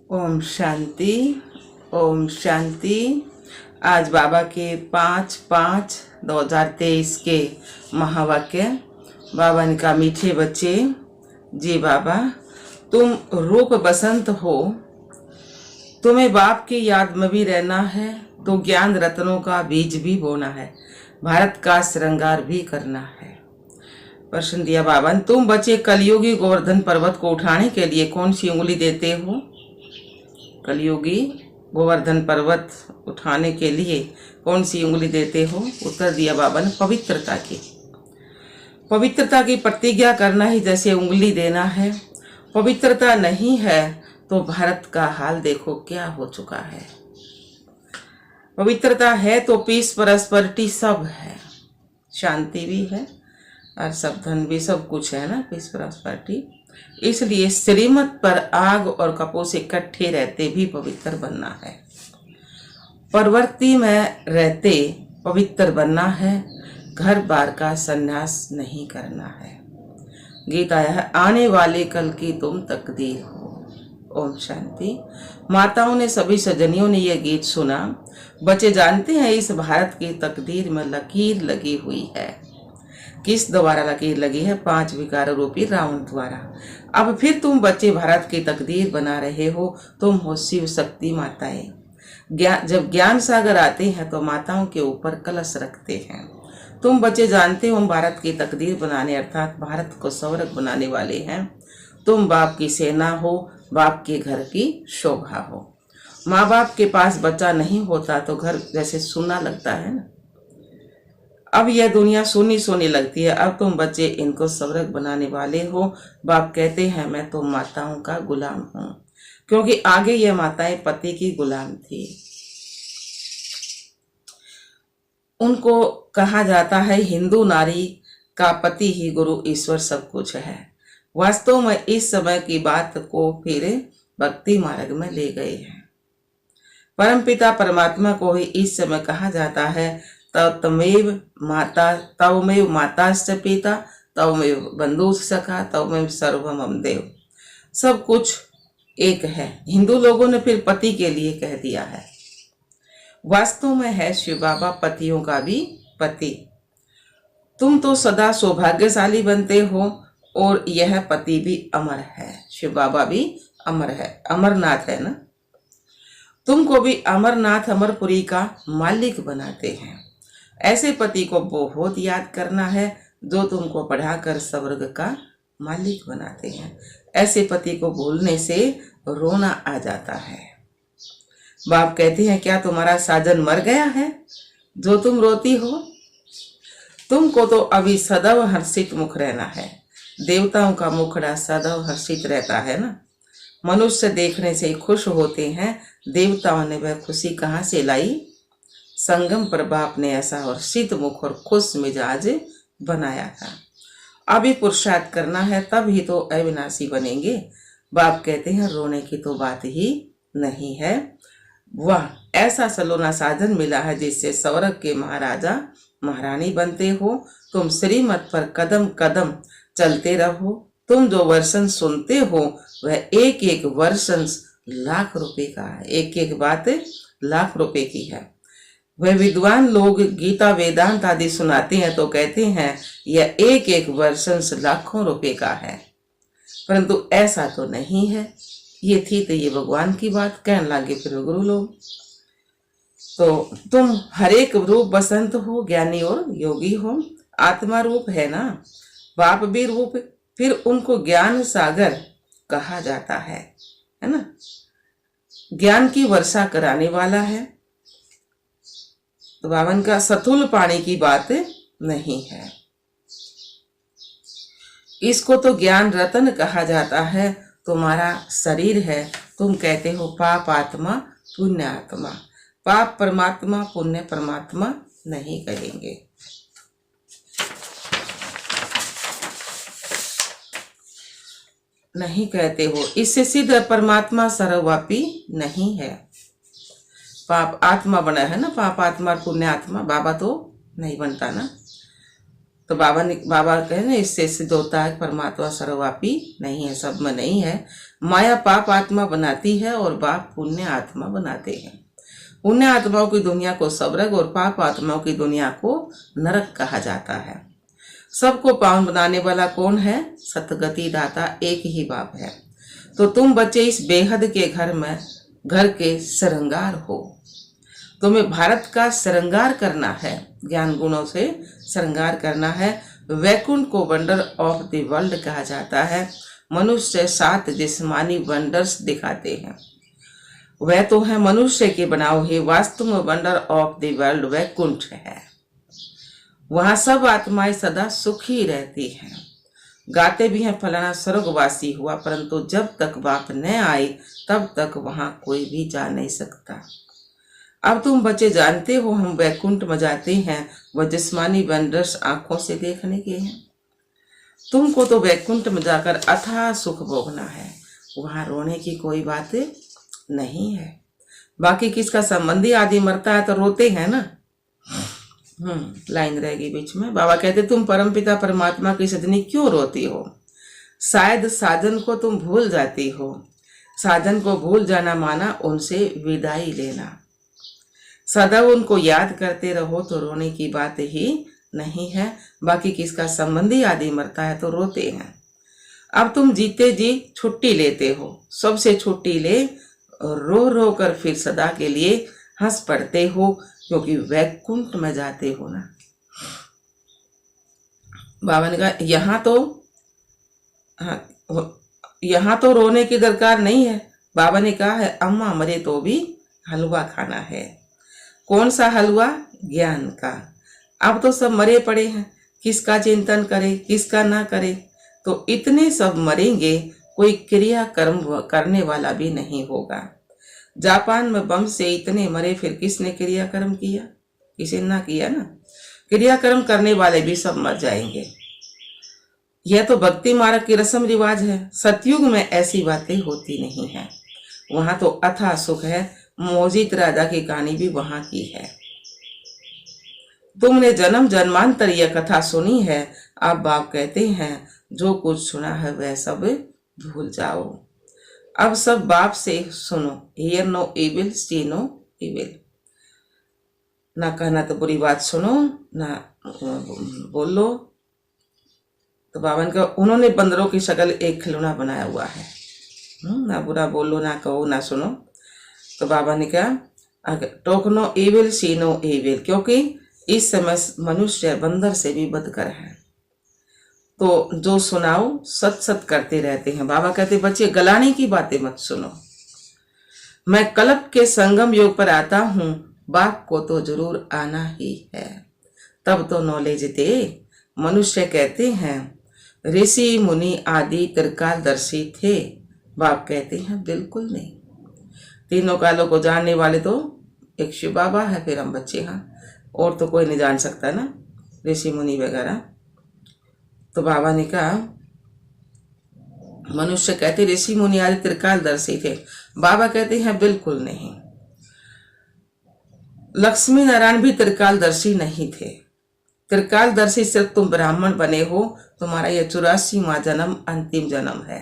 ओम शांति। ओम शांति। आज बाबा के 5/5/2023 के महावाक्य। बाबा ने कहा, मीठे बच्चे, जी बाबा, तुम रूप बसंत हो, तुम्हें बाप की याद में भी रहना है, तो ज्ञान रत्नों का बीज भी बोना है, भारत का श्रृंगार भी करना है। प्रश्न दिया बाबा ने, तुम बच्चे कलयुगी गोवर्धन पर्वत को उठाने के लिए कौन सी उंगली देते हो? कलयुगी गोवर्धन पर्वत उठाने के लिए कौन सी उंगली देते हो? उत्तर दिया बाबा ने, पवित्रता की। पवित्रता की प्रतिज्ञा करना ही जैसे उंगली देना है। पवित्रता नहीं है तो भारत का हाल देखो क्या हो चुका है। पवित्रता है तो पीस परस्परिटी सब है, शांति भी है और सब धन भी, सब कुछ है ना, पीस परस्परिटी। इसलिए श्रीमत पर आग और कपों से इकट्ठे रहते भी पवित्र बनना है। प्रवृत्ति में रहते पवित्र बनना है, घर बार का संन्यास नहीं करना है। गीत आया है, आने वाले कल की तुम तकदीर हो। ओम शांति। माताओं ने, सभी सजनियों ने यह गीत सुना। बच्चे जानते हैं इस भारत की तकदीर में लकीर लगी हुई है। किस द्वारा लकीर लगी है? 5 विकार रूपी रावण द्वारा। अब फिर तुम बच्चे भारत की तकदीर बना रहे हो। तुम हो शिव शक्ति माताएं। जब ज्ञान सागर आते हैं तो माताओं के ऊपर कलश रखते हैं। तुम बच्चे जानते हो हम भारत की तकदीर बनाने अर्थात भारत को स्वर्ग बनाने वाले हैं। तुम बाप की सेना हो, बाप के घर की शोभा हो। माँ बाप के पास बच्चा नहीं होता तो घर जैसे सुना लगता है ना। अब यह दुनिया सुनी सुनी लगती है। अब तुम बच्चे इनको स्वर्ग बनाने वाले हो। बाप कहते हैं, मैं तो माताओं का गुलाम हूं, क्योंकि आगे यह माताएं पति की गुलाम थी। उनको कहा जाता है हिंदू नारी का पति ही गुरु ईश्वर सब कुछ है। वास्तव में इस समय की बात को फिर भक्ति मार्ग में ले गए हैं। परमपिता परमात्मा को ही इस समय कहा जाता है, तवमेव माताश्च पिता तवमेव बंधु सखा तवमेव सर्वम मम देव। सब कुछ एक है। हिंदू लोगों ने फिर पति के लिए कह दिया है। वास्तव में है शिव बाबा पतियों का भी पति। तुम तो सदा सौभाग्यशाली बनते हो और यह पति भी अमर है। शिव बाबा भी अमर है, अमरनाथ है ना। तुमको भी अमरनाथ अमरपुरी का मालिक बनाते हैं। ऐसे पति को बहुत याद करना है जो तुमको पढ़ाकर स्वर्ग का मालिक बनाते हैं। ऐसे पति को भूलने से रोना आ जाता है। बाप कहते हैं, क्या तुम्हारा साजन मर गया है जो तुम रोती हो? तुमको तो अभी सदैव हर्षित मुख रहना है। देवताओं का मुखड़ा सदैव हर्षित रहता है ना। मनुष्य देखने से खुश होते हैं। देवताओं ने वह खुशी कहाँ से लाई? संगम पर बाप ने ऐसा हर्षित मुख और खुश मिजाज बनाया था। अभी पुरुषार्थ करना है, तब ही तो अविनाशी बनेंगे। बाप कहते हैं, रोने की तो बात ही नहीं है। वाह, ऐसा सलोना साधन मिला है जिससे स्वर्ग के महाराजा महारानी बनते हो। तुम श्रीमत पर कदम कदम चलते रहो। तुम जो वर्षन सुनते हो वह एक एक वर्षन लाख रुपए का है। एक एक बात लाख रुपए की है। वह विद्वान लोग गीता वेदांत आदि सुनाते हैं तो कहते हैं यह एक एक वर्षन लाखों रुपए का है, परंतु ऐसा तो नहीं है। ये थी तो ये भगवान की बात कहने लगे फिर गुरु लोग। तो तुम हरेक रूप बसंत हो, ज्ञानी और योगी हो। आत्मा रूप है ना, बाप भी रूप, फिर उनको ज्ञान सागर कहा जाता है ना। ज्ञान की वर्षा कराने वाला है। तो बावन का सथुल पानी की बात नहीं है। इसको तो ज्ञान रतन कहा जाता है। तुम्हारा शरीर है, तुम कहते हो पाप आत्मा पुण्य आत्मा। पाप परमात्मा, पुण्य परमात्मा नहीं कहेंगे। नहीं कहते हो। इससे सिद्ध परमात्मा सर्वव्यापी नहीं है। पाप आत्मा बना है ना, पाप आत्मा और पुण्य आत्मा। बाबा तो नहीं बनता ना। तो बाबा कहे ना, इससे सिद्ध होता है परमात्मा सर्वव्यापी नहीं है, सब में नहीं है। माया पाप आत्मा बनाती है और बाप पुण्य आत्मा बनाते हैं। पुण्य आत्माओं की दुनिया को स्वर्ग और पाप आत्माओं की दुनिया को नरक कहा जाता है। सबको पावन बनाने वाला कौन है? सतगति दाता एक ही बाप है। तो तुम बच्चे इस बेहद के घर के श्रृंगार हो। तुम्हें भारत का श्रृंगार करना है, ज्ञान गुणों से श्रृंगार करना है। वैकुंठ को वंडर ऑफ द वर्ल्ड कहा जाता है। मनुष्य 7 जिस्मानी वंडर्स दिखाते हैं, वह तो है मनुष्य के बनाओ ही। वास्तव में wonder of the world Vaikuntha है। वहां सब आत्माएं सदा सुखी रहती हैं। गाते भी हैं फलाना स्वर्गवासी हुआ, परंतु जब तक बाप न आए तब तक वहां कोई भी जा नहीं सकता। अब तुम बच्चे जानते हो हम वैकुंठ में जाते हैं, वह जिस्मानी वंडर्स आंखों से देखने के हैं। तुमको तो वैकुंठ में जाकर अथाह सुख भोगना है, वहां रोने की कोई बात नहीं है। बाकी किसका संबंधी आदि मरता है तो रोते हैं ना। लाइन रहेगी बीच में। बाबा कहते तुम परमपिता परमात्मा की सदनी क्यों रोती हो? शायद साजन को तुम भूल जाती हो। साजन को भूल जाना माना उनसे विदाई लेना। सदा उनको याद करते रहो तो रोने की बात ही नहीं है। बाकी किसका संबंधी आदि मरता है तो रोते हैं। अब तुम जीते जी छुट्टी लेते हो, सबसे छुट्टी ले रो रो कर फिर सदा के लिए हंस पड़ते हो, क्योंकि वैकुंठ में जाते हो ना। बाबा ने कहा यहाँ तो रोने की दरकार नहीं है। बाबा ने कहा है अम्मा मरे तो भी हलवा खाना है। कौन सा हलवा? ज्ञान का। अब तो सब मरे पड़े हैं, किसका चिंतन करे किसका ना करे। तो इतने सब मरेंगे, कोई क्रिया कर्म करने वाला भी नहीं होगा। जापान में बम से इतने मरे, फिर किसने क्रिया कर्म किया? किसी ना किया ना। क्रिया कर्म करने वाले भी सब मर जाएंगे। यह तो भक्ति मार्ग की रस्म रिवाज है। सतयुग में ऐसी बातें होती नहीं है। वहां तो अथाह सुख है। मोजित राजा की कहानी भी वहां की है। तुमने जन्म जन्मांतर यह कथा सुनी है। अब बाप कहते हैं जो कुछ सुना है वह सब भूल जाओ। अब सब बाप से सुनो। Hear no evil, see no evil. ना कहना तो बुरी बात सुनो, ना बोलो। तो बाबा ने उन्होंने बंदरों की शक्ल एक खिलौना बनाया हुआ है। ना बुरा बोलो, ना कहो, ना सुनो। तो बाबा ने कहा टोक no evil, see no evil, क्योंकि इस समय मनुष्य बंदर से भी बदकर है। तो जो सुनाओ सत सत करते रहते हैं। बाबा कहते बच्चे गलाने की बातें मत सुनो। मैं कल्प के संगम योग पर आता हूं, बाप को तो जरूर आना ही है, तब तो नॉलेज दे। मनुष्य कहते हैं ऋषि मुनि आदि त्रिकालदर्शी थे। बाप कहते हैं बिल्कुल नहीं। तीनों कालों को जानने वाले तो एक शिव बाबा है, फिर हम बच्चे हैं, और तो कोई नहीं जान सकता ना, ऋषि मुनि वगैरह। तो बाबा ने कहा मनुष्य कहते ऋषि मुनि आदि त्रिकालदर्शी थे। बाबा कहते हैं बिल्कुल नहीं। लक्ष्मी नारायण भी त्रिकालदर्शी नहीं थे। त्रिकालदर्शी सिर्फ तुम ब्राह्मण बने हो, तुम्हारा यह 84वां जन्म अंतिम जन्म है।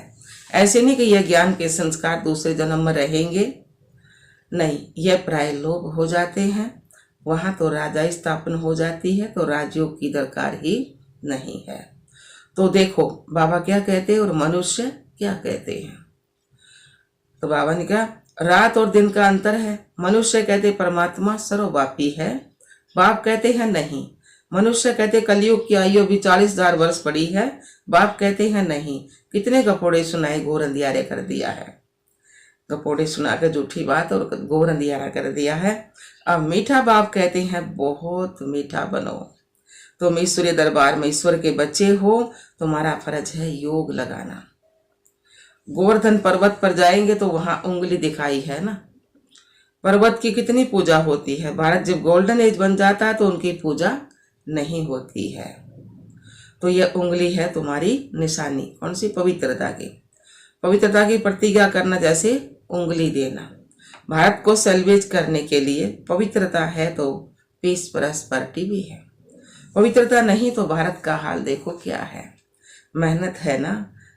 ऐसे नहीं कि यह ज्ञान के संस्कार दूसरे जन्म में रहेंगे, नहीं, यह प्राय लोग हो जाते हैं। वहां तो राजा स्थापन हो जाती है, तो राजयोग की दरकार ही नहीं है। तो देखो बाबा क्या कहते हैं और मनुष्य क्या कहते हैं। तो बाबा ने कहा रात और दिन का अंतर है। मनुष्य कहते परमात्मा सर्वव्यापी है। बाप कहते हैं नहीं। मनुष्य कहते कलयुग की आयु भी 40,000 वर्ष पड़ी है। बाप कहते हैं नहीं। कितने गपोड़े सुनाए, घोर अंधियारे कर दिया है। गपोड़े सुनाकर झूठी बात और घोर अंधियारा कर दिया है। अब मीठा बाप कहते हैं बहुत मीठा बनो। तुम ईश्वरीय दरबार में ईश्वर के बच्चे हो, तुम्हारा फर्ज है योग लगाना। गोवर्धन पर्वत पर जाएंगे तो वहां उंगली दिखाई है ना। पर्वत की कितनी पूजा होती है। भारत जब गोल्डन एज बन जाता है तो उनकी पूजा नहीं होती है। तो यह उंगली है तुम्हारी निशानी। कौन सी? पवित्रता की। पवित्रता की प्रतिज्ञा करना, जैसे उंगली देना। भारत को सेल्वेज करने के लिए पवित्रता है तो पीस प्रॉस्पेरिटी भी है। पवित्रता नहीं तो भारत का हाल देखो क्या है। मेहनत है ना।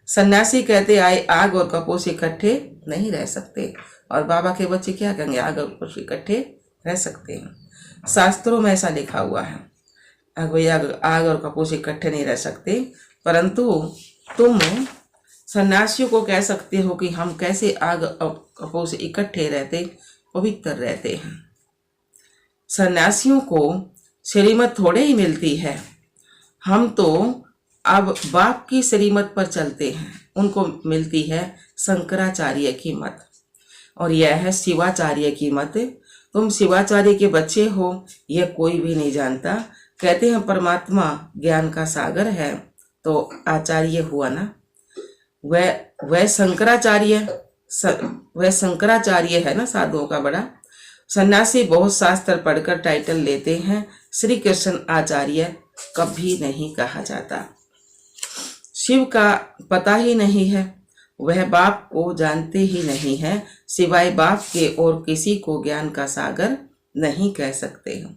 सन्यासी कहते आए आग और कपूस इकट्ठे नहीं रह सकते, और बाबा के बच्चे क्या कहेंगे, आग और कपूस इकट्ठे रह सकते हैं। शास्त्रों में ऐसा लिखा हुआ है, आग और कपूस इकट्ठे नहीं रह सकते, परंतु तुम सन्यासियों को कह सकते हो कि हम कैसे आग और कपूस इकट्ठे रहते, पवित्र रहते हैं। सन्यासियों को श्रीमत थोड़े ही मिलती है, हम तो अब बाप की श्रीमत पर चलते हैं। उनको मिलती है शंकराचार्य की मत, और यह है शिवाचार्य की मत। तुम शिवाचार्य के बच्चे हो, यह कोई भी नहीं जानता। कहते हैं परमात्मा ज्ञान का सागर है, तो आचार्य हुआ ना। वह शंकराचार्य है ना, साधुओं का बड़ा। सन्यासी बहुत शास्त्र पढ़कर टाइटल लेते हैं, श्री कृष्ण आचार्य कभी नहीं कहा जाता। शिव का पता ही नहीं है, वह बाप को जानते ही नहीं है, सिवाय बाप के और किसी को ज्ञान का सागर नहीं कह सकते हैं।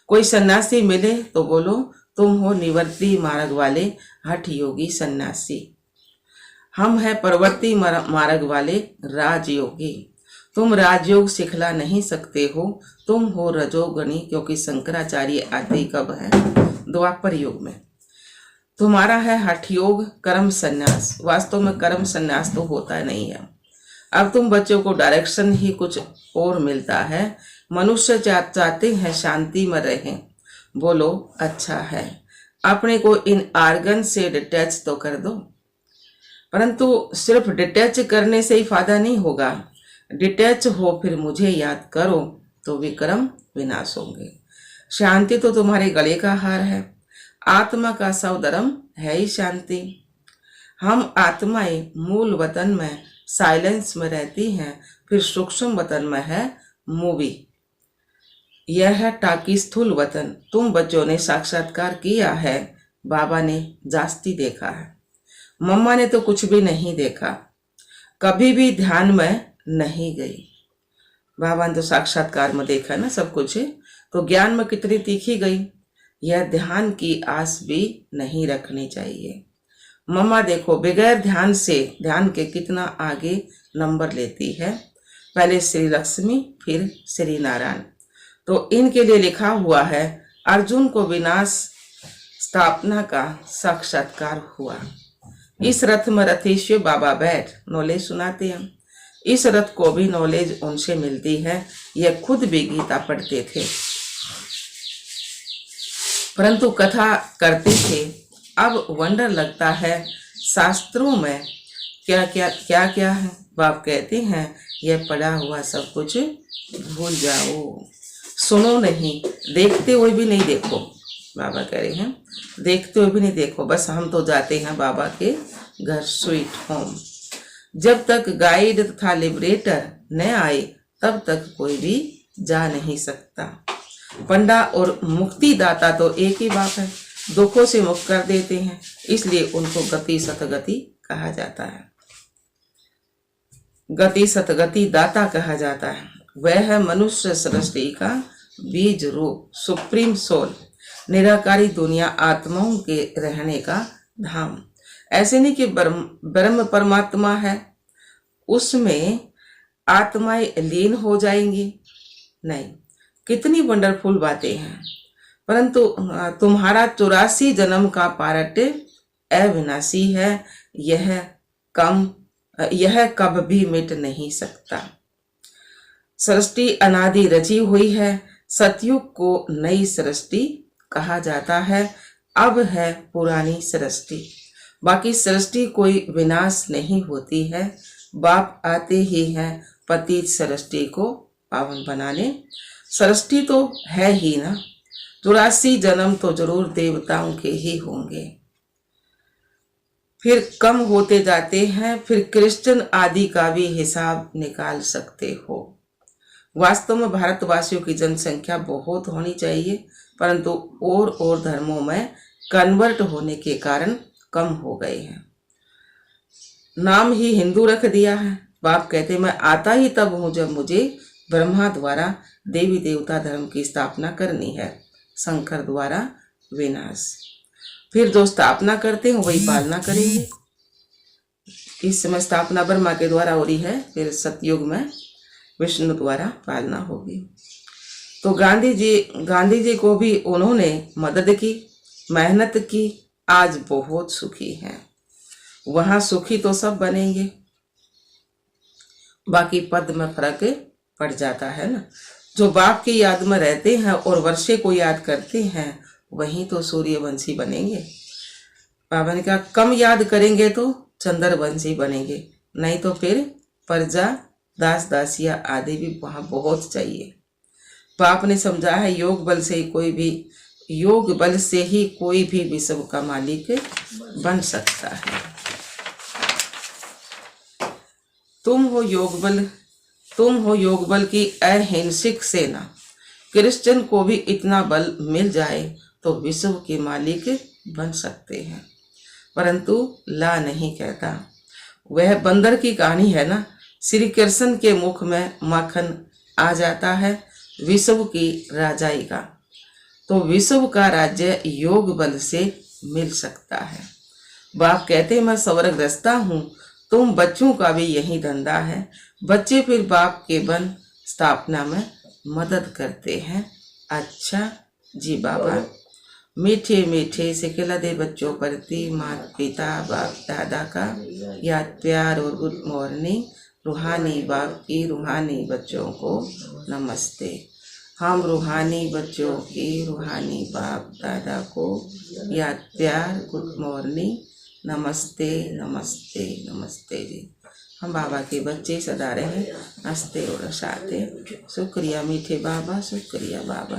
कोई सन्यासी मिले तो बोलो तुम हो निवर्ती मार्ग वाले हठ योगी सन्यासी, हम है परवर्ती मार्ग वाले राजयोगी। तुम राजयोग सिखला नहीं सकते हो, तुम हो रजोगणी, क्योंकि शंकराचार्य आदि कब है, द्वापर युग में। तुम्हारा है हठ योग कर्म संन्यास, वास्तव में कर्म संन्यास तो होता नहीं है। अब तुम बच्चों को डायरेक्शन ही कुछ और मिलता है। मनुष्य चाहते हैं शांति में रहें, बोलो अच्छा है, अपने को इन आर्गन से डिटैच तो कर दो। परंतु सिर्फ डिटैच करने से ही फायदा नहीं होगा। डिटैच हो फिर मुझे याद करो तो विक्रम विनाश होंगे। शांति तो तुम्हारे गले का हार है, आत्मा का सौदरम है ही शांति। हम आत्माएं मूल वतन में साइलेंस में रहती हैं, फिर सूक्ष्म वतन में है मूवी, यह है टाकी स्थूल वतन। तुम बच्चों ने साक्षात्कार किया है, बाबा ने जास्ती देखा है, मम्मा ने तो कुछ भी नहीं देखा, कभी भी ध्यान में नहीं गई। बाबा ने तो साक्षात्कार में देखा ना सब कुछ, तो ज्ञान में कितनी तीखी गई। यह ध्यान की आस भी नहीं रखनी चाहिए। मम्मा देखो बगैर ध्यान से ध्यान के कितना आगे नंबर लेती है, पहले श्री लक्ष्मी फिर श्री नारायण। तो इनके लिए लिखा हुआ है अर्जुन को विनाश स्थापना का साक्षात्कार हुआ। इस रथ में रथेश्वर बाबा बैठ नॉलेज सुनाते हैं। इस रथ को भी नॉलेज उनसे मिलती है, यह खुद भी गीता पढ़ते थे, परंतु कथा करते थे। अब वंडर लगता है शास्त्रों में क्या क्या है। बाप कहते हैं यह पढ़ा हुआ सब कुछ भूल जाओ, सुनो नहीं, देखते हुए भी नहीं देखो। बाबा कह रहे हैं देखते हुए भी नहीं देखो, बस हम तो जाते हैं बाबा के घर स्वीट होम। जब तक गाइड तथा लिबरेटर न आए तब तक कोई भी जा नहीं सकता। पंडा और मुक्तिदाता तो एक ही बात है, दुखों से मुक्त कर देते हैं, इसलिए उनको गति सतगति कहा जाता है। गति सतगति दाता कहा जाता है। वह है मनुष्य सृष्टि का बीज रूप सुप्रीम सोल, निराकारी दुनिया आत्माओं के रहने का धाम। ऐसे नहीं कि ब्रह्म परमात्मा है, उसमें आत्माएं लीन हो जाएंगी, नहीं। कितनी वंडरफुल बातें हैं। परंतु तुम्हारा 84 जन्म का पारट अविनाशी है, यह कब भी मिट नहीं सकता। सृष्टि अनादि रची हुई है, सतयुग को नई सृष्टि कहा जाता है, अब है पुरानी सृष्टि। बाकी सृष्टि कोई विनाश नहीं होती है, बाप आते ही हैं पतित सृष्टि को पावन बनाने। सृष्टि तो है ही ना, 84 जन्म तो जरूर देवताओं के ही होंगे, फिर कम होते जाते हैं, फिर क्रिश्चियन आदि का भी हिसाब निकाल सकते हो। वास्तव में भारतवासियों की जनसंख्या बहुत होनी चाहिए, परंतु और धर्मों में कन्वर्ट होने के कारण कम हो गए हैं। नाम ही हिंदू रख दिया है। बाप कहते मैं आता ही तब हूं जब मुझे ब्रह्मा द्वारा देवी देवता धर्म की स्थापना करनी है, शंकर द्वारा विनाश। फिर जो स्थापना करते हैं वही पालना करेंगे। इस समय स्थापना ब्रह्मा के द्वारा हो रही है, फिर सतयुग में विष्णु द्वारा पालना होगी। तो गांधी जी को भी उन्होंने मदद की, मेहनत की, आज बहुत सुखी हैं। वहां सुखी तो सब बनेंगे, बाकी पद में फर्क पड़ जाता है ना। जो बाप की याद में रहते हैं और वर्षे को याद करते हैं वहीं तो सूर्यवंशी बनेंगे। बाबा ने कहा कम याद करेंगे तो चंद्रवंशी बनेंगे, नहीं तो फिर प्रजा दास दासिया आदि भी वहां बहुत चाहिए। बाप ने समझा है योग बल से ही कोई भी विश्व का मालिक बन सकता है। तुम हो योग बल की अहिंसक सेना। क्रिश्चियन को भी इतना बल मिल जाए तो विश्व के मालिक बन सकते हैं, परंतु ला नहीं कहता। वह बंदर की कहानी है ना। श्री कृष्ण के मुख में माखन आ जाता है विश्व की राजाई का, तो विश्व का राज्य योग बल से मिल सकता है। बाप कहते मैं स्वर्गदस्ता हूँ, तुम बच्चों का भी यही धंधा है। बच्चे फिर बाप के बन स्थापना में मदद करते हैं। अच्छा जी बाबा, मीठे मीठे से खिला दे बच्चों प्रति माता पिता बाप दादा का याद प्यार और गुड मॉर्निंग। रूहानी बाप की रूहानी बच्चों को नमस्ते। हम रूहानी बच्चों की रूहानी बाप दादा को याद प्यार गुड मॉर्निंग नमस्ते नमस्ते नमस्ते जी। हम बाबा के बच्चे सदा रहे हंसते और हंसाते। शुक्रिया मीठे बाबा, शुक्रिया बाबा।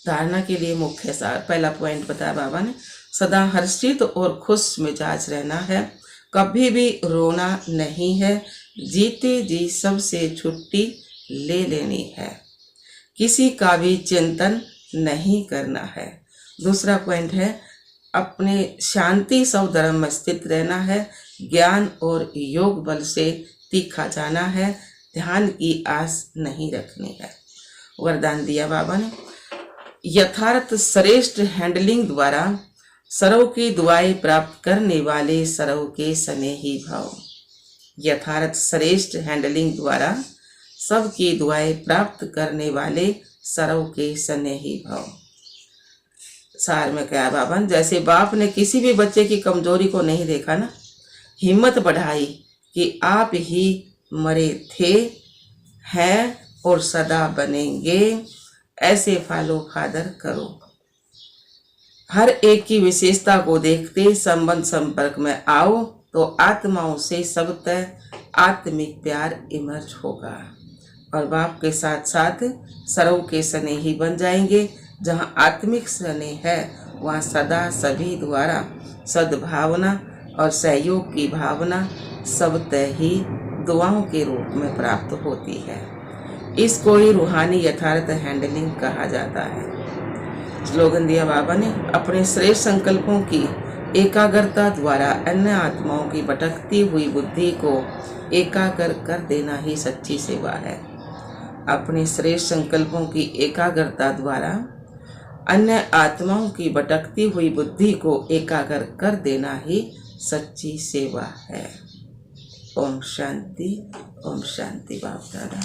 धारणा के लिए मुख्य सार, पहला पॉइंट बताया बाबा ने, सदा हर्षित और खुश मिजाज रहना है, कभी भी रोना नहीं है, जीते जी सबसे छुट्टी ले लेनी है, किसी का भी चिंतन नहीं करना है। दूसरा पॉइंट है अपने शांति सब धर्म में स्थित रहना है, ज्ञान और योग बल से तीखा जाना है, ध्यान की आस नहीं रखनी है। वरदान दिया बाबा ने, यथार्थ श्रेष्ठ हैंडलिंग द्वारा सर्व की दुआएं प्राप्त करने वाले सर्व के स्नेही भाव। यथार्थ श्रेष्ठ हैंडलिंग द्वारा सबकी दुआएं प्राप्त करने वाले सर्व के स्नेही भाव। सार में क्या बाबा, जैसे बाप ने किसी भी बच्चे की कमजोरी को नहीं देखा ना, हिम्मत बढ़ाई कि आप ही मरे थे, हैं और सदा बनेंगे, ऐसे फॉलो फादर करो। हर एक की विशेषता को देखते संबंध संपर्क में आओ तो आत्माओं से सबतः आत्मिक प्यार इमर्ज होगा और बाप के साथ साथ सर्व के स्नेही बन जाएंगे। जहाँ आत्मिक स्नेह है वहाँ सदा सभी द्वारा सद्भावना और सहयोग की भावना सबतः ही दुआओं के रूप में प्राप्त होती है। इसको ही रूहानी यथार्थ हैंडलिंग कहा जाता है। स्लोगन दिया बाबा ने, अपने श्रेष्ठ संकल्पों की एकाग्रता द्वारा अन्य आत्माओं की भटकती हुई बुद्धि को एकाग्र कर देना ही सच्ची सेवा है। अपने श्रेष्ठ संकल्पों की एकाग्रता द्वारा अन्य आत्माओं की भटकती हुई बुद्धि को एकाग्र कर देना ही सच्ची सेवा है। ओम शांति बाप दादा।